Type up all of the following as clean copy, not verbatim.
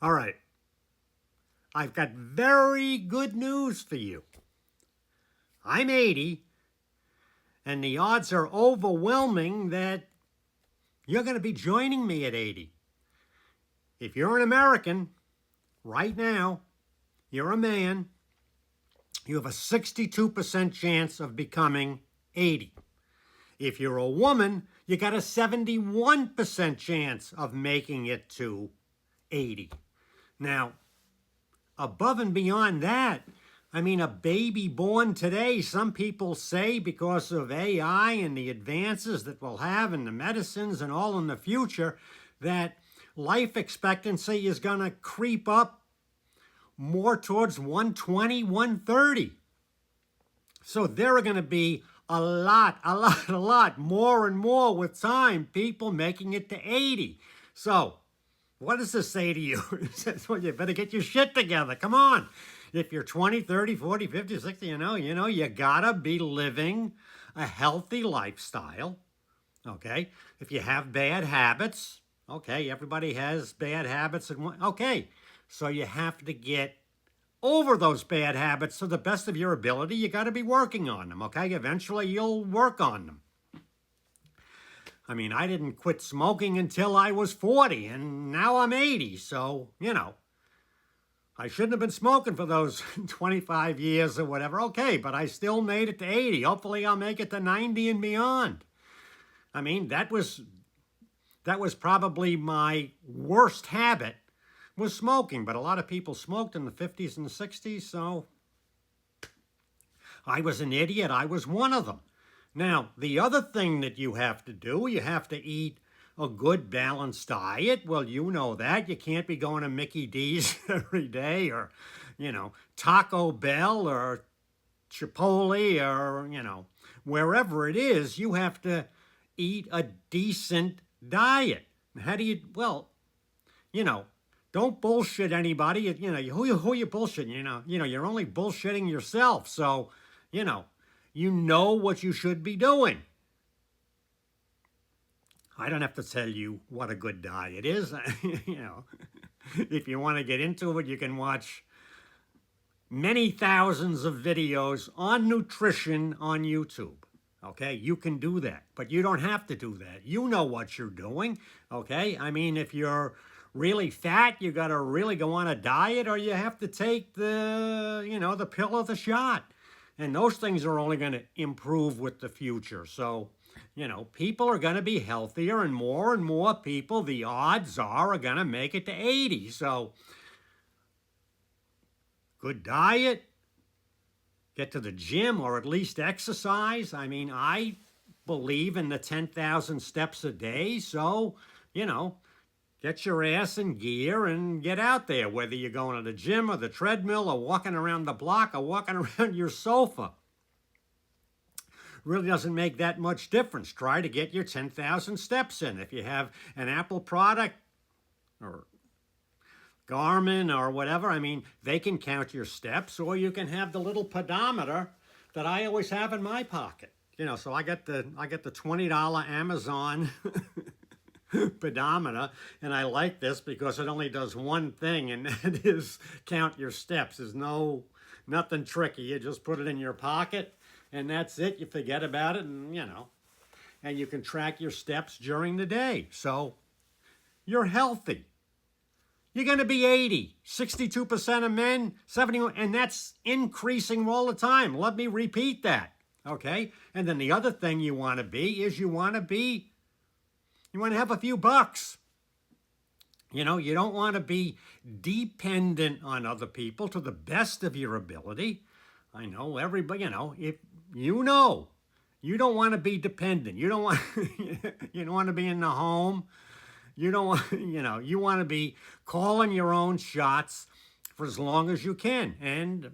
All right. I've got very good news for you. I'm 80, and the odds are overwhelming that you're going to be joining me at 80. If you're an American, right now, you're a man, you have a 62% chance of becoming 80. If you're a woman, you got a 71% chance of making it to 80. Now, above and beyond that, I mean, a baby born today, some people say because of AI and the advances that we'll have in the medicines and all in the future, that life expectancy is going to creep up more towards 120, 130. So there are going to be a lot more and more with time, people making it to 80. So what does this say to you? It says, well, you better get your shit together. Come on. If you're 20, 30, 40, 50, 60, you gotta be living a healthy lifestyle. Okay? If you have bad habits, okay, everybody has bad habits. Okay, so you have to get over those bad habits to the best of your ability. You got to be working on them, okay? Eventually you'll work on them. I mean, I didn't quit smoking until I was 40, and now I'm 80, so, I shouldn't have been smoking for those 25 years or whatever. Okay, but I still made it to 80. Hopefully I'll make it to 90 and beyond. I mean, that was probably my worst habit, was smoking, but a lot of people smoked in the 50s and the 60s, so I was an idiot. I was one of them. Now, the other thing that you have to do, you have to eat a good balanced diet. Well, you know that. You can't be going to Mickey D's every day or, Taco Bell or Chipotle or, wherever it is. You have to eat a decent diet. How do you, don't bullshit anybody. Who you bullshitting? You're only bullshitting yourself. So, you know what you should be doing. I don't have to tell you what a good diet is. If you want to get into it, you can watch many thousands of videos on nutrition on YouTube. Okay, you can do that, but you don't have to do that. You know what you're doing. Okay, I mean, if you're really fat, you got to really go on a diet, or you have to take the pill or the shot. And those things are only going to improve with the future. So, people are going to be healthier, and more people, the odds are going to make it to 80. So, good diet, get to the gym, or at least exercise. I mean, I believe in the 10,000 steps a day. So, get your ass in gear and get out there, whether you're going to the gym or the treadmill or walking around the block or walking around your sofa. Really doesn't make that much difference. Try to get your 10,000 steps in. If you have an Apple product or Garmin or whatever, I mean, they can count your steps, or you can have the little pedometer that I always have in my pocket. So I get the $20 Amazon pedometer, and I like this because it only does one thing, and that is count your steps. There's nothing tricky. You just put it in your pocket, and that's it. You forget about it, and and you can track your steps during the day. So you're healthy. You're going to be 80, 62% of men, 71, and that's increasing all the time. Let me repeat that, okay? And then the other thing you want to be is you want to have a few bucks. You don't want to be dependent on other people to the best of your ability. I know everybody, if you don't want to be dependent. You don't want to be in the home. You don't want, you want to be calling your own shots for as long as you can. And,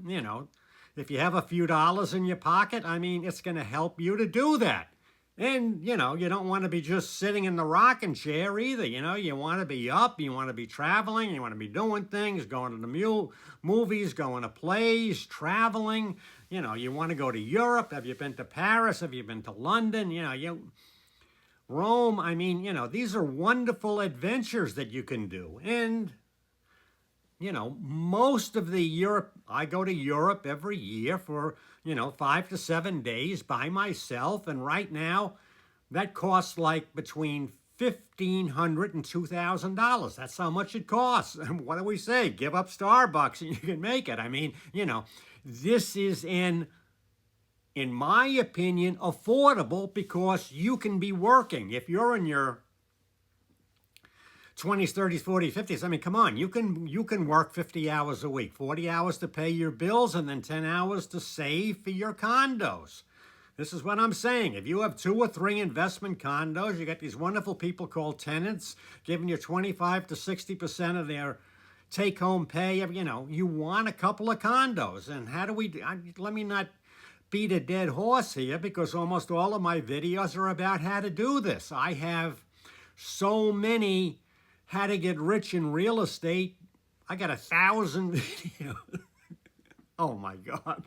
if you have a few dollars in your pocket, I mean, it's going to help you to do that. And, you don't want to be just sitting in the rocking chair either. You want to be up, you want to be traveling, you want to be doing things, going to the movies, going to plays, traveling. You want to go to Europe. Have you been to Paris? Have you been to London? Rome. I mean, these are wonderful adventures that you can do. And most of the Europe, I go to Europe every year for, 5 to 7 days by myself. And right now, that costs like between $1,500 and $2,000. That's how much it costs. And what do we say? Give up Starbucks and you can make it. I mean, this is in my opinion, affordable because you can be working. If you're in your 20s, 30s, 40s, 50s, I mean, come on, you can work 50 hours a week, 40 hours to pay your bills, and then 10 hours to save for your condos. This is what I'm saying. If you have 2 or 3 investment condos, you got these wonderful people called tenants giving you 25 to 60% of their take-home pay. You want a couple of condos. And how do we, let me not beat a dead horse here because almost all of my videos are about how to do this. I have so many how to get rich in real estate. I got 1,000 videos. Oh my God.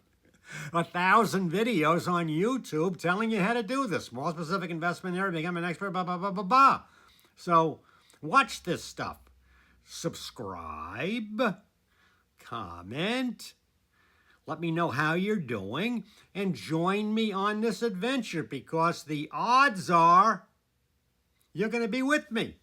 1,000 videos on YouTube telling you how to do this. More specific investment area, become an expert, blah, blah, blah, blah, blah. So watch this stuff. Subscribe, comment, let me know how you're doing, and join me on this adventure because the odds are you're going to be with me.